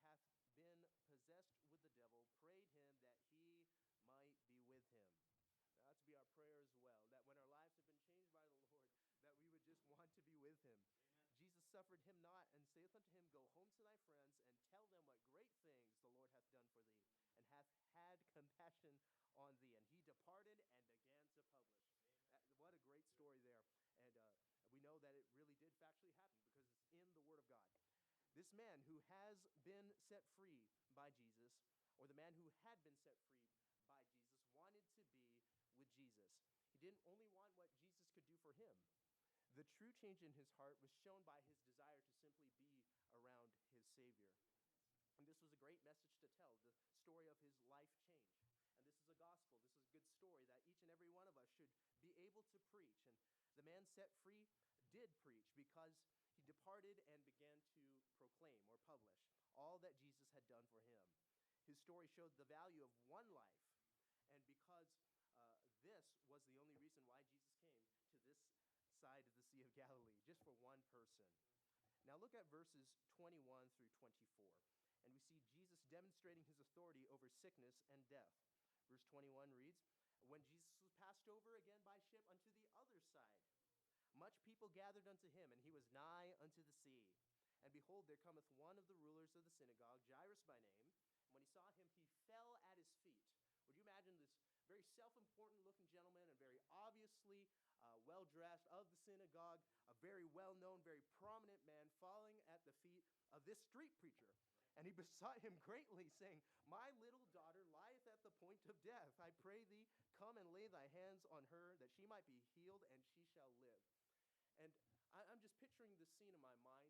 hath been possessed with the devil prayed him that he might be with him. That's to be our prayer as well, that when our lives have been changed by the Lord, that we would just want to be with him. Amen. Jesus suffered him not, and saith unto him, Go home to thy friends, and tell them what great things the Lord hath done for thee, and hath had compassion on thee. And he departed and began to publish. What a great story there. And we know that it really did factually happen because it's in the Word of God. This man who has been set free by Jesus, or the man who had been set free by Jesus, wanted to be with Jesus. He didn't only want what Jesus could do for him. The true change in his heart was shown by his desire to simply be around his Savior. And this was a great message to tell, the story of his life change. And this is a gospel. This is a good story that each and every one of us should be able to preach. And the man set free did preach because he departed and began to proclaim or publish all that Jesus had done for him. His story showed the value of one life. And because this was the only reason why Jesus came to this side of the Sea of Galilee, just for one person. Now look at verses 21 through 24. And we see Jesus demonstrating his authority over sickness and death. Verse 21 reads, When Jesus was passed over again by ship unto the other side, much people gathered unto him, and he was nigh unto the sea. And behold, there cometh one of the rulers of the synagogue, Jairus by name. And when he saw him, he fell at his feet. Would you imagine this very self-important looking gentleman and very obviously well-dressed of the synagogue, a very well-known, very prominent man falling at the feet of this street preacher? And he besought him greatly, saying, My little daughter lieth at the point of death. I pray thee, come and lay thy hands on her, that she might be healed, and she shall live. And I'm just picturing this scene in my mind,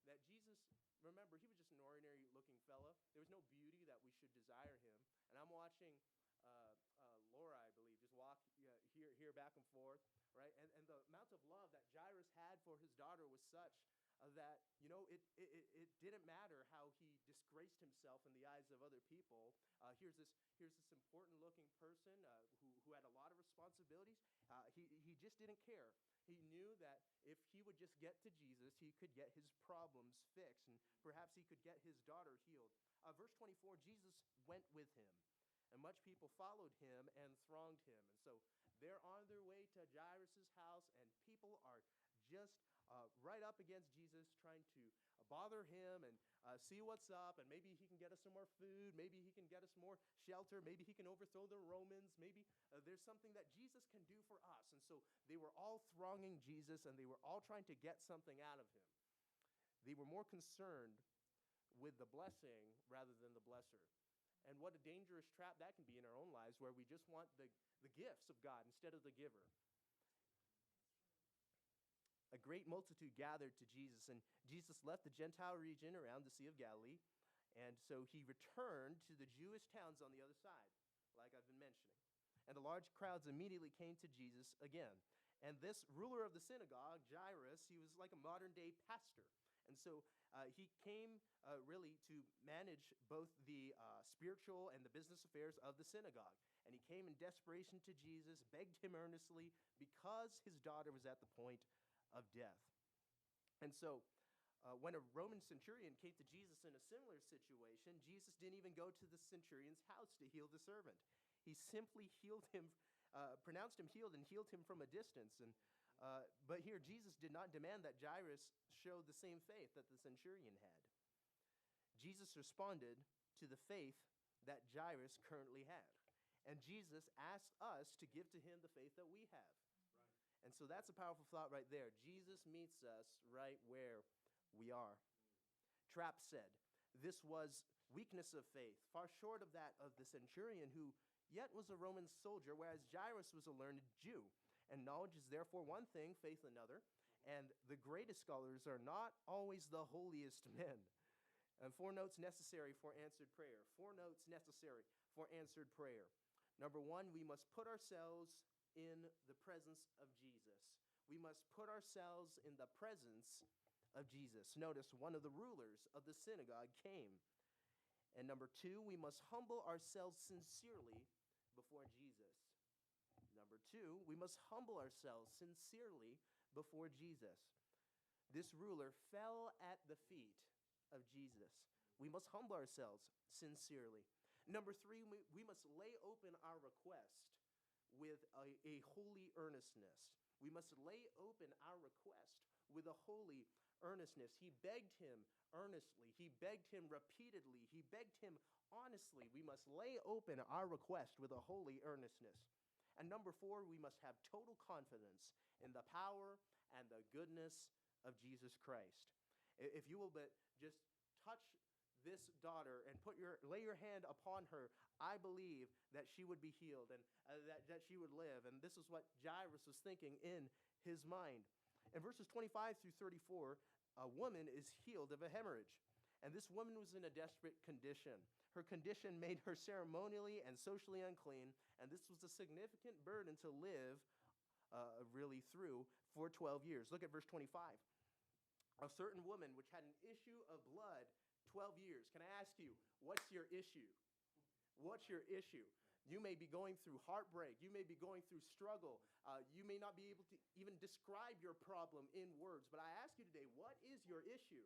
that Jesus, remember, he was just an ordinary-looking fella. There was no beauty that we should desire him. And I'm watching Laura, I believe, just walk here back and forth, right? And the amount of love that Jairus had for his daughter was such that, you know, it didn't matter how he disgraced himself in the eyes of other people. Here's this important-looking person who had a lot of responsibilities. He just didn't care. He knew that if he would just get to Jesus, he could get his problems fixed, and perhaps he could get his daughter healed. Verse 24, Jesus went with him, and much people followed him and thronged him. And so they're on their way to Jairus' house, and people are just right up against Jesus, trying to bother him and see what's up, and maybe he can get us some more food, maybe he can get us more shelter, maybe he can overthrow the Romans, maybe there's something that Jesus can do for us. And so they were all thronging Jesus, and they were all trying to get something out of him. They were more concerned with the blessing rather than the blesser. And what a dangerous trap that can be in our own lives, where we just want the gifts of God instead of the giver. A great multitude gathered to Jesus, and Jesus left the Gentile region around the Sea of Galilee, and so he returned to the Jewish towns on the other side, like I've been mentioning. And the large crowds immediately came to Jesus again. And this ruler of the synagogue, Jairus, he was like a modern-day pastor. And so he came really to manage both the spiritual and the business affairs of the synagogue. And he came in desperation to Jesus, begged him earnestly, because his daughter was at the point of death. And so when a Roman centurion came to Jesus in a similar situation, Jesus didn't even go to the centurion's house to heal the servant. He simply healed him, pronounced him healed, and healed him from a distance. And but here, Jesus did not demand that Jairus show the same faith that the centurion had. Jesus responded to the faith that Jairus currently had. And Jesus asked us to give to him the faith that we have. Right. And so that's a powerful thought right there. Jesus meets us right where we are. Trapp said, this was weakness of faith, far short of that of the centurion, who yet was a Roman soldier, whereas Jairus was a learned Jew. And knowledge is therefore one thing, faith another. And the greatest scholars are not always the holiest men. And 4 notes necessary for answered prayer. 4 notes necessary for answered prayer. Number 1, we must put ourselves in the presence of Jesus. We must put ourselves in the presence of Jesus. Notice one of the rulers of the synagogue came. And number 2, we must humble ourselves sincerely before Jesus. Number 2, we must humble ourselves sincerely before Jesus. This ruler fell at the feet of Jesus we must humble ourselves sincerely. Number three, we must lay open our request with a holy earnestness. We must lay open our request with a holy earnestness. He begged him earnestly. He begged him repeatedly. He begged him honestly. We must lay open our request with a holy earnestness. And number four, we must have total confidence in the power and the goodness of Jesus Christ. If you will but just touch this daughter and lay your hand upon her, I believe that she would be healed and that she would live. And this is what Jairus was thinking in his mind. In verses 25 through 34, a woman is healed of a hemorrhage. And this woman was in a desperate condition. Her condition made her ceremonially and socially unclean, and this was a significant burden to live really through for 12 years. Look at verse 25. A certain woman which had an issue of blood 12 years. Can I ask you, what's your issue? What's your issue? You may be going through heartbreak. You may be going through struggle. You may not be able to even describe your problem in words. But I ask you today, what is your issue?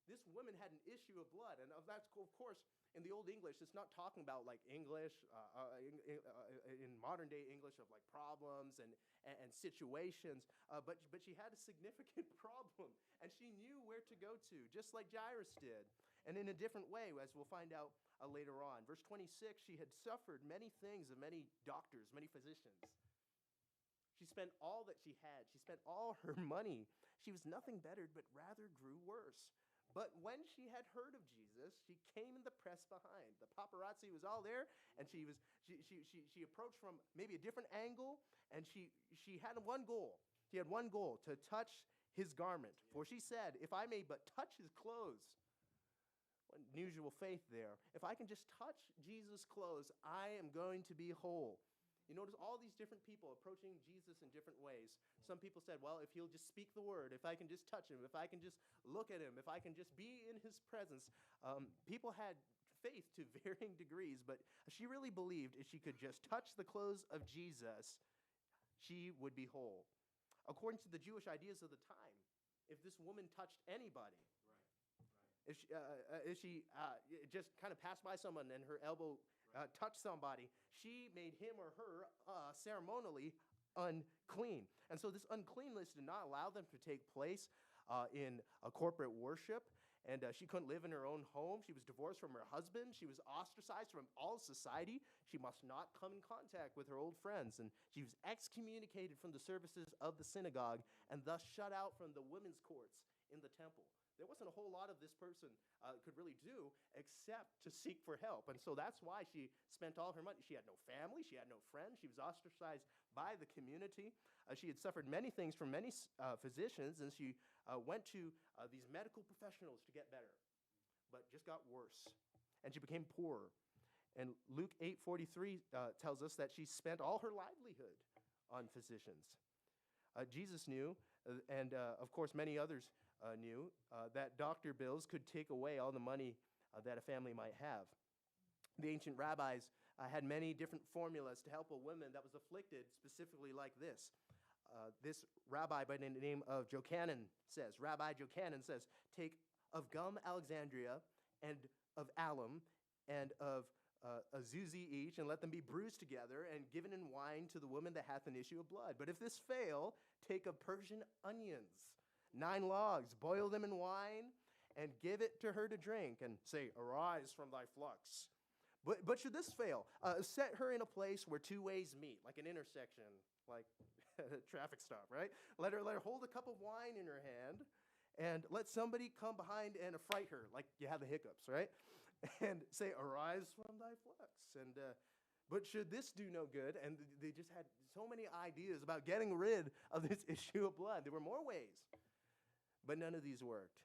This woman had an issue of blood. And that's, of course, in the Old English, it's not talking about like English, in modern day English of like problems and situations. But she had a significant problem. And she knew where to go to, just like Jairus did. And in a different way, as we'll find out later on. Verse 26, she had suffered many things of many doctors, many physicians. She spent all that she had. She spent all her money. She was nothing bettered, but rather grew worse. But when she had heard of Jesus, she came in the press behind. The paparazzi was all there, and she approached from maybe a different angle, and she had one goal. She had one goal, to touch his garment. For she said, if I may but touch his clothes. What unusual faith there. If I can just touch Jesus' clothes, I am going to be whole. You notice all these different people approaching Jesus in different ways. Some people said, well, if he'll just speak the word, if I can just touch him, if I can just look at him, if I can just be in his presence. People had faith to varying degrees, but she really believed if she could just touch the clothes of Jesus, she would be whole. According to the Jewish ideas of the time, if this woman touched anybody, if she just kind of passed by someone and her elbow touched somebody, she made him or her ceremonially unclean. And so this uncleanness did not allow them to take place in a corporate worship. And she couldn't live in her own home. She was divorced from her husband. She was ostracized from all society. She must not come in contact with her old friends. And she was excommunicated from the services of the synagogue and thus shut out from the women's courts in the temple. There wasn't a whole lot of this person could really do except to seek for help. And so that's why she spent all her money. She had no family. She had no friends. She was ostracized by the community. She had suffered many things from many physicians, and she went to these medical professionals to get better, but just got worse. And she became poorer. And Luke 8:43 tells us that she spent all her livelihood on physicians. Jesus knew, and of course many others knew, that doctor bills could take away all the money that a family might have. The ancient rabbis had many different formulas to help a woman that was afflicted specifically like this. This rabbi by the name of Rabbi Jochanan says, take of gum Alexandria and of alum and of a zuzi each, and let them be bruised together and given in wine to the woman that hath an issue of blood. But if this fail, take of Persian onions, 9 logs, boil them in wine, and give it to her to drink, and say, arise from thy flux. But should this fail, set her in a place where 2 ways meet, like an intersection, like a traffic stop, right? Let her hold a cup of wine in her hand, and let somebody come behind and affright her, like you have the hiccups, right? And say, arise from thy flux. And but should this do no good? And they just had so many ideas about getting rid of this issue of blood. There were more ways, but none of these worked.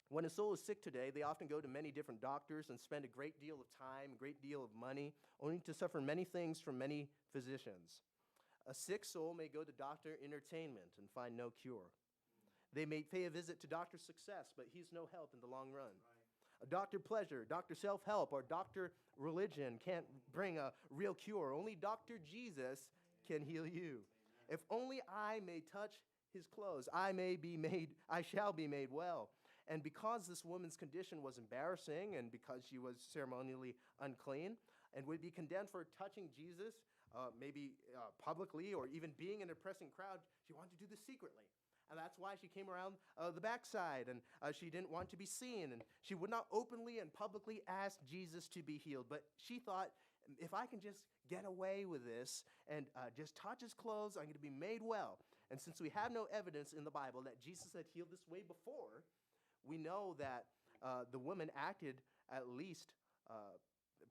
When a soul is sick today, they often go to many different doctors and spend a great deal of time, a great deal of money, only to suffer many things from many physicians. A sick soul may go to Dr. Entertainment and find no cure. They may pay a visit to Dr. Success, but he's no help in the long run. A Dr. Pleasure, Dr. Self-Help, or Dr. Religion can't bring a real cure. Only Dr. Jesus can heal you. If only I may touch his clothes, I shall be made well. And because this woman's condition was embarrassing and because she was ceremonially unclean and would be condemned for touching Jesus, maybe publicly or even being in a pressing crowd, she wanted to do this secretly. And that's why she came around the backside, and she didn't want to be seen. And she would not openly and publicly ask Jesus to be healed. But she thought, if I can just get away with this and just touch his clothes, I'm going to be made well. And since we have no evidence in the Bible that Jesus had healed this way before, we know that the woman acted at least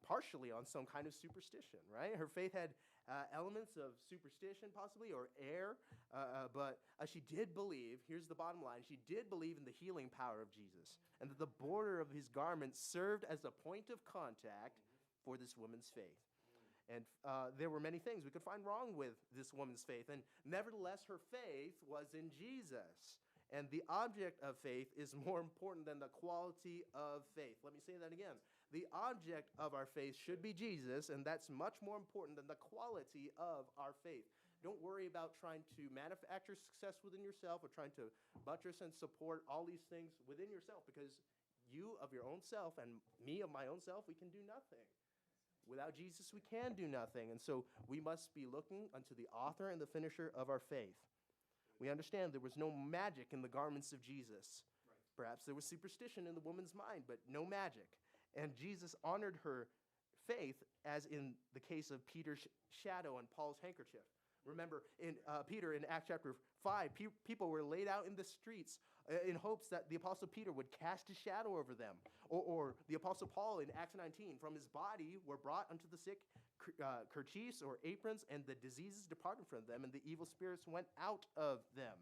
partially on some kind of superstition, right? Her faith had elements of superstition possibly or error, but she did believe, here's the bottom line, she did believe in the healing power of Jesus and that the border of his garment served as a point of contact for this woman's faith. And there were many things we could find wrong with this woman's faith, and nevertheless her faith was in Jesus. And the object of faith is more important than the quality of faith. Let me say that again. The object of our faith should be Jesus, and that's much more important than the quality of our faith. Don't worry about trying to manufacture success within yourself or trying to buttress and support all these things within yourself, because you of your own self and me of my own self, we can do nothing. Without Jesus, we can do nothing. And so we must be looking unto the author and the finisher of our faith. We understand there was no magic in the garments of Jesus. Right. Perhaps there was superstition in the woman's mind, but no magic. And Jesus honored her faith, as in the case of Peter's shadow and Paul's handkerchief. Remember, in Peter, in Acts chapter 5, people were laid out in the streets in hopes that the Apostle Peter would cast his shadow over them. Or the Apostle Paul in Acts 19, from his body were brought unto the sick kerchiefs or aprons, and the diseases departed from them, and the evil spirits went out of them.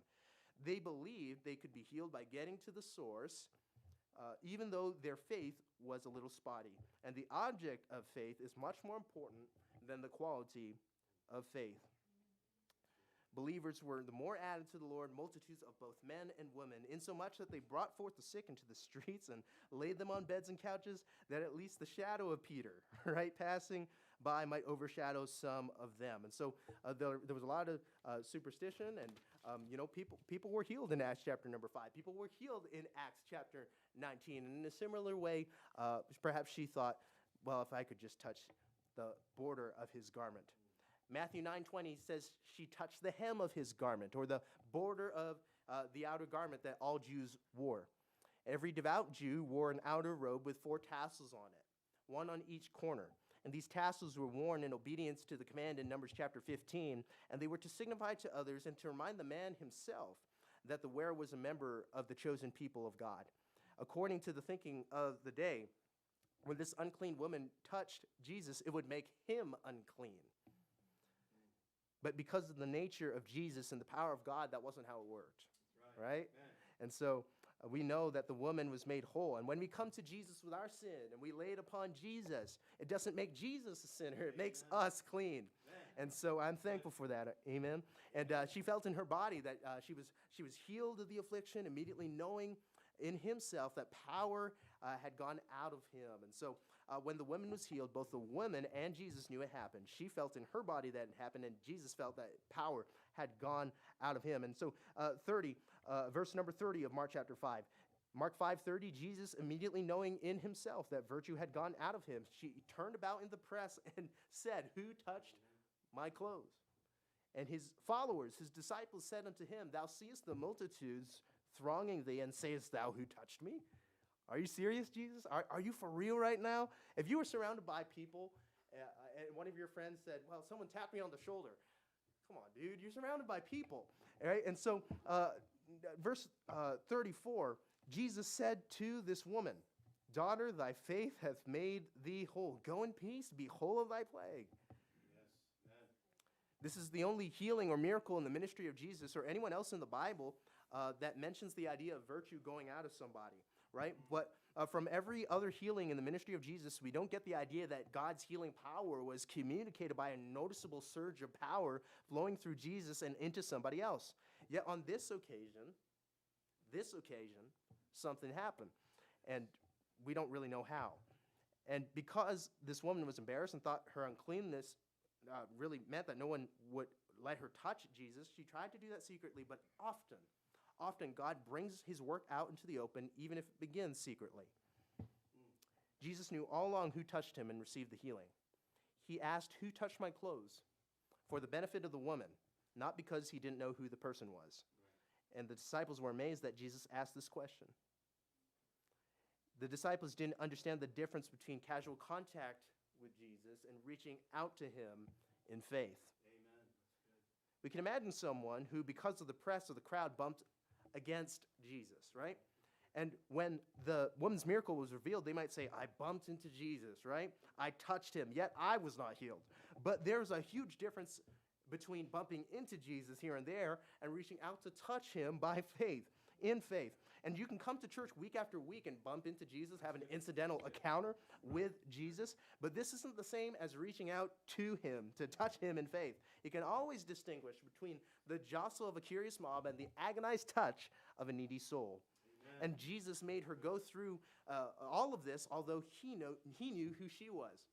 They believed they could be healed by getting to the source, even though their faith was a little spotty. And the object of faith is much more important than the quality of faith. Believers were the more added to the Lord, multitudes of both men and women, insomuch that they brought forth the sick into the streets and laid them on beds and couches, that at least the shadow of Peter, right, passing by might overshadow some of them. And so there was a lot of superstition, and people were healed in Acts chapter number 5. People were healed in Acts chapter 19. And in a similar way, perhaps she thought, well, if I could just touch the border of his garment. Matthew 9:20 says she touched the hem of his garment, or the border of the outer garment that all Jews wore. Every devout Jew wore an outer robe with 4 tassels on it, one on each corner. And these tassels were worn in obedience to the command in Numbers chapter 15, and they were to signify to others and to remind the man himself that the wearer was a member of the chosen people of God. According to the thinking of the day, when this unclean woman touched Jesus, it would make him unclean. But because of the nature of Jesus and the power of God, that wasn't how it worked, right? And so we know that the woman was made whole. And when we come to Jesus with our sin and we lay it upon Jesus, it doesn't make Jesus a sinner. It makes us clean. And so I'm thankful for that. Amen. And she felt in her body that she was healed of the affliction, immediately knowing in himself that power had gone out of him. And so when the woman was healed, both the woman and Jesus knew it happened. She felt in her body that it happened, and Jesus felt that power had gone out of him. And so verse number 30 of Mark chapter 5. Mark 5:30, Jesus, immediately knowing in himself that virtue had gone out of him, she turned about in the press and said, "Who touched my clothes?" And his followers, his disciples, said unto him, "Thou seest the multitudes thronging thee, and sayest thou, who touched me?" Are you serious, Jesus? Are you for real right now? If you were surrounded by people, and one of your friends said, "Well, someone tapped me on the shoulder." Come on, dude, you're surrounded by people. All right? And so verse 34, Jesus said to this woman, "Daughter, thy faith hath made thee whole. Go in peace, be whole of thy plague." Yes. This is the only healing or miracle in the ministry of Jesus or anyone else in the Bible that mentions the idea of virtue going out of somebody, right? But from every other healing in the ministry of Jesus, we don't get the idea that God's healing power was communicated by a noticeable surge of power flowing through Jesus and into somebody else. Yet on this occasion, something happened, and we don't really know how. And because this woman was embarrassed and thought her uncleanness really meant that no one would let her touch Jesus, she tried to do that secretly, but often often God brings his work out into the open, even if it begins secretly. Jesus knew all along who touched him and received the healing. He asked, "Who touched my clothes?" for the benefit of the woman, not because he didn't know who the person was. Right. And the disciples were amazed that Jesus asked this question. The disciples didn't understand the difference between casual contact with Jesus and reaching out to him in faith. Amen. We can imagine someone who, because of the press or the crowd, bumped against Jesus, right? And when the woman's miracle was revealed, they might say, "I bumped into Jesus," right? "I touched him, yet I was not healed." But there's a huge difference between bumping into Jesus here and there and reaching out to touch him by faith, in faith. And you can come to church week after week and bump into Jesus, have an incidental encounter with Jesus, but this isn't the same as reaching out to him, to touch him in faith. You can always distinguish between the jostle of a curious mob and the agonized touch of a needy soul. Amen. And Jesus made her go through all of this, although he knew who she was.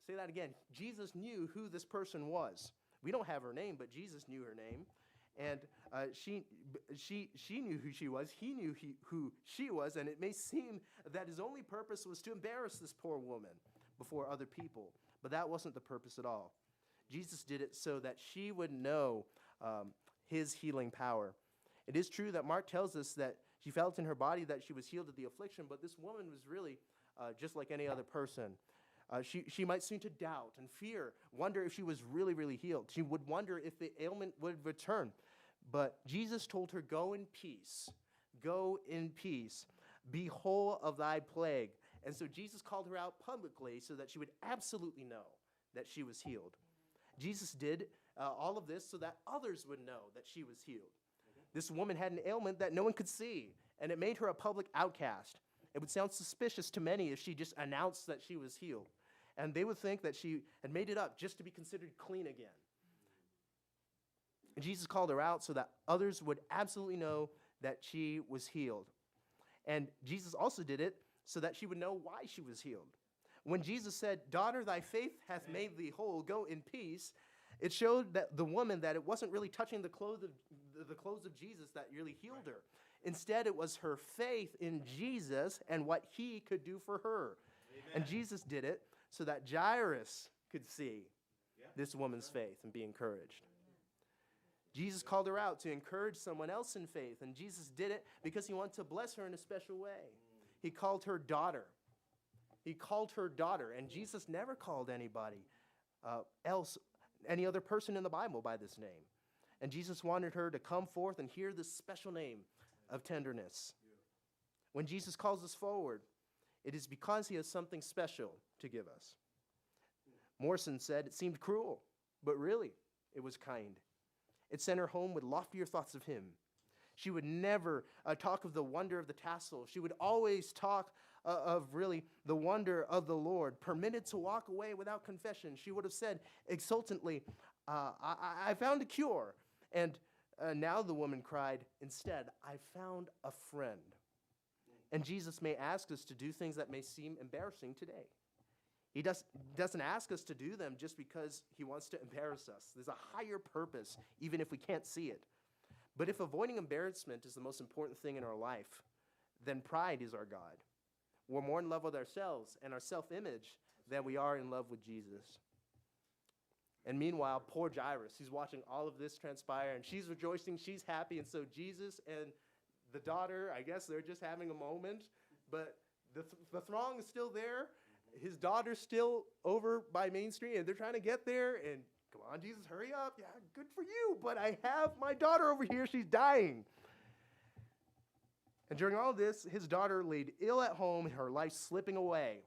Say that again. Jesus knew who this person was. We don't have her name, but Jesus knew her name. And she knew who she was. He knew who she was. And it may seem that his only purpose was to embarrass this poor woman before other people. But that wasn't the purpose at all. Jesus did it so that she would know his healing power. It is true that Mark tells us that she felt in her body that she was healed of the affliction, but this woman was really just like any other person. She might seem to doubt and fear, wonder if she was really, really healed. She would wonder if the ailment would return. But Jesus told her, "Go in peace. Go in peace. Be whole of thy plague." And so Jesus called her out publicly so that she would absolutely know that she was healed. Jesus did all of this so that others would know that she was healed. This woman had an ailment that no one could see, and it made her a public outcast. It would sound suspicious to many if she just announced that she was healed. And they would think that she had made it up just to be considered clean again. And Jesus called her out so that others would absolutely know that she was healed. And Jesus also did it so that she would know why she was healed. When Jesus said, "Daughter, thy faith hath made thee whole, go in peace," it showed that the woman that it wasn't really touching the clothes of Jesus that really healed her. Instead, it was her faith in Jesus and what he could do for her. Amen. And Jesus did it so that Jairus could see this woman's faith and be encouraged. Jesus called her out to encourage someone else in faith, and Jesus did it because he wanted to bless her in a special way. He called her daughter. He called her daughter, and Jesus never called anybody else, any other person in the Bible by this name. And Jesus wanted her to come forth and hear this special name of tenderness. When Jesus calls us forward, it is because he has something special to give us. Morrison said it seemed cruel, but really, it was kind. It sent her home with loftier thoughts of him. She would never talk of the wonder of the tassel. She would always talk of really the wonder of the Lord. Permitted to walk away without confession, she would have said exultantly, I found a cure. And now the woman cried, instead, I found a friend. And Jesus may ask us to do things that may seem embarrassing today. He doesn't ask us to do them just because he wants to embarrass us. There's a higher purpose, even if we can't see it. But if avoiding embarrassment is the most important thing in our life, then pride is our God. We're more in love with ourselves and our self-image than we are in love with Jesus. And meanwhile, poor Jairus, he's watching all of this transpire, and she's rejoicing, she's happy, and so Jesus and the daughter, I guess they're just having a moment, but the throng is still there. His daughter's still over by Main Street, and they're trying to get there, and come on, Jesus, hurry up. Yeah, good for you, but I have my daughter over here. She's dying. And during all this, his daughter laid ill at home, her life slipping away.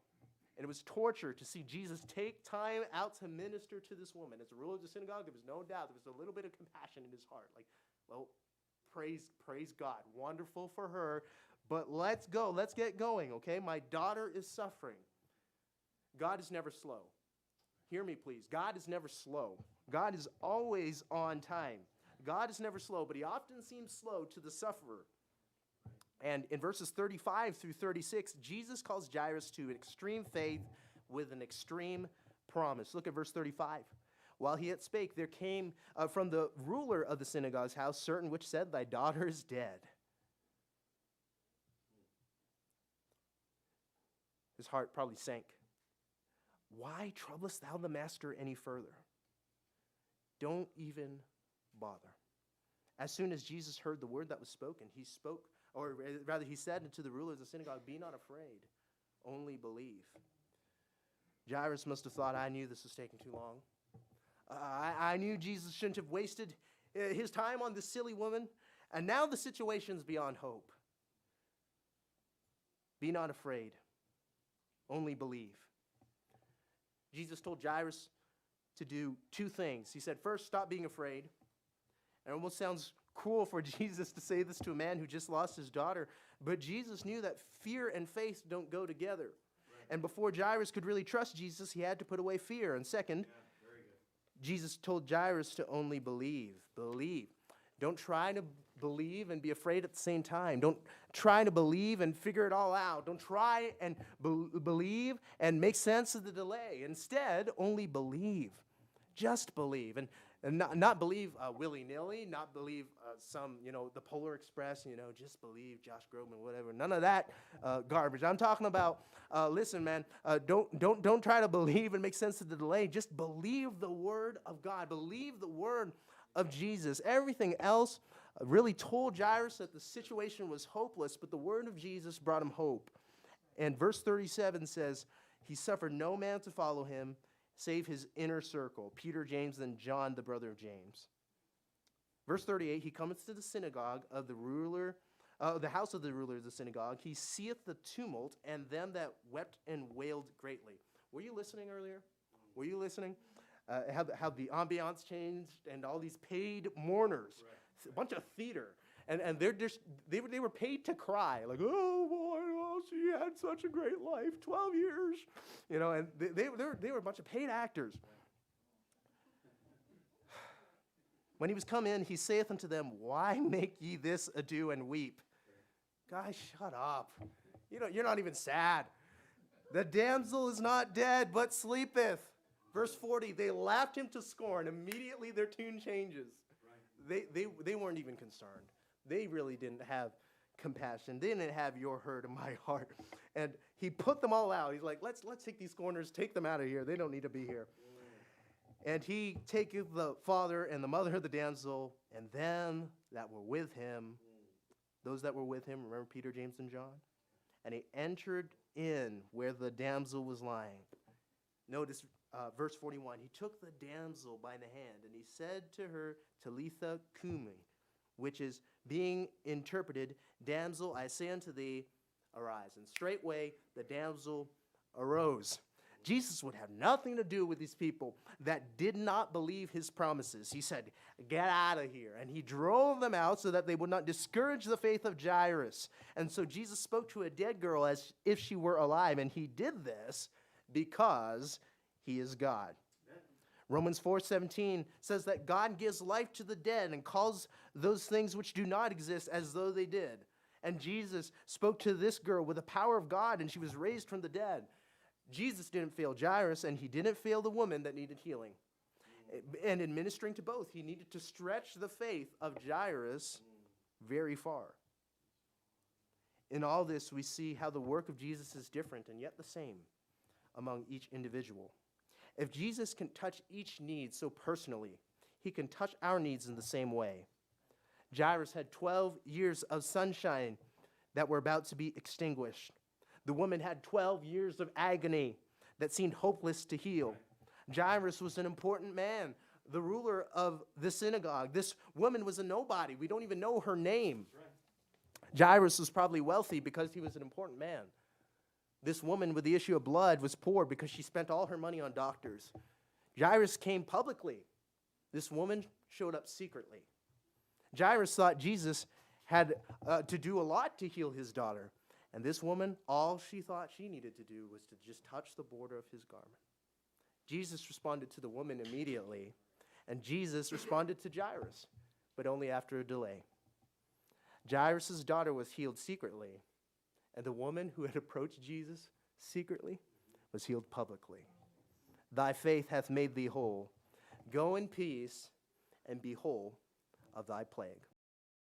And it was torture to see Jesus take time out to minister to this woman. As a ruler of the synagogue, there was no doubt. There was a little bit of compassion in his heart. Like, well, praise God. Wonderful for her. But let's go. Let's get going, okay? My daughter is suffering. God is never slow. Hear me, please. God is never slow. God is always on time. God is never slow, but he often seems slow to the sufferer. And in verses 35 through 36, Jesus calls Jairus to an extreme faith with an extreme promise. Look at verse 35. while he yet spake, there came from the ruler of the synagogue's house certain which said, Thy daughter is dead. His heart probably sank. Why troublest thou the master any further? Don't even bother. As soon as Jesus heard the word that was spoken, he spoke, or rather he said unto the ruler of the synagogue, Be not afraid, only believe. Jairus must have thought, I knew this was taking too long. I knew Jesus shouldn't have wasted his time on this silly woman, and now the situation's beyond hope. Be not afraid, only believe. Jesus told Jairus to do two things. He said, first, stop being afraid. It almost sounds cool for Jesus to say this to a man who just lost his daughter, but Jesus knew that fear and faith don't go together. Right. And before Jairus could really trust Jesus, he had to put away fear. And second, Jesus told Jairus to only believe. Believe. Don't try to believe and be afraid at the same time. Don't try to believe and figure it all out. Don't try and believe and make sense of the delay. Instead, only believe. Just believe. And not believe willy-nilly, not believe the Polar Express, just believe Josh Groban, whatever. None of that garbage. I'm talking about, listen, man, don't try to believe and make sense of the delay. Just believe the word of God. Believe the word of Jesus. Everything else really told Jairus that the situation was hopeless, but the word of Jesus brought him hope. And verse 37 says, He suffered no man to follow him, save his inner circle, Peter, James, and John, the brother of James. Verse 38, he cometh to the synagogue of the ruler, the house of the ruler of the synagogue. He seeth the tumult and them that wept and wailed greatly. Were you listening earlier? Were you listening? How the ambiance changed and all these paid mourners, right. A bunch of theater. And they were paid to cry, like, oh boy, she had such a great life, 12 years, and they were a bunch of paid actors. When he was come in, he saith unto them, Why make ye this ado and weep? Guys, shut up. You're not even sad. The damsel is not dead, but sleepeth. Verse 40, they laughed him to scorn. Immediately their tune changes. Right. They weren't even concerned. They really didn't have compassion. They didn't have your hurt in my heart. And he put them all out. He's like, let's take these scorners, take them out of here. They don't need to be here. And he taketh the father and the mother of the damsel and them that were with him. Those that were with him, remember Peter, James, and John? And he entered in where the damsel was lying. Notice verse 41. He took the damsel by the hand, and he said to her, Talitha cumi, which is being interpreted, Damsel, I say unto thee, arise. And straightway the damsel arose. Jesus would have nothing to do with these people that did not believe his promises. He said, get out of here. And he drove them out so that they would not discourage the faith of Jairus. And so Jesus spoke to a dead girl as if she were alive. And he did this because he is God. Romans 4:17 says that God gives life to the dead and calls those things which do not exist as though they did. And Jesus spoke to this girl with the power of God, and she was raised from the dead. Jesus didn't fail Jairus, and he didn't fail the woman that needed healing. And in ministering to both, he needed to stretch the faith of Jairus very far. In all this, we see how the work of Jesus is different and yet the same among each individual. If Jesus can touch each need so personally, he can touch our needs in the same way. Jairus had 12 years of sunshine that were about to be extinguished. The woman had 12 years of agony that seemed hopeless to heal. Jairus was an important man, the ruler of the synagogue. This woman was a nobody. We don't even know her name. Jairus was probably wealthy because he was an important man. This woman with the issue of blood was poor because she spent all her money on doctors. Jairus came publicly. This woman showed up secretly. Jairus thought Jesus had to do a lot to heal his daughter. And this woman, all she thought she needed to do was to just touch the border of his garment. Jesus responded to the woman immediately, and Jesus responded to Jairus, but only after a delay. Jairus' daughter was healed secretly, and the woman who had approached Jesus secretly was healed publicly. Thy faith hath made thee whole. Go in peace and be whole of thy plague.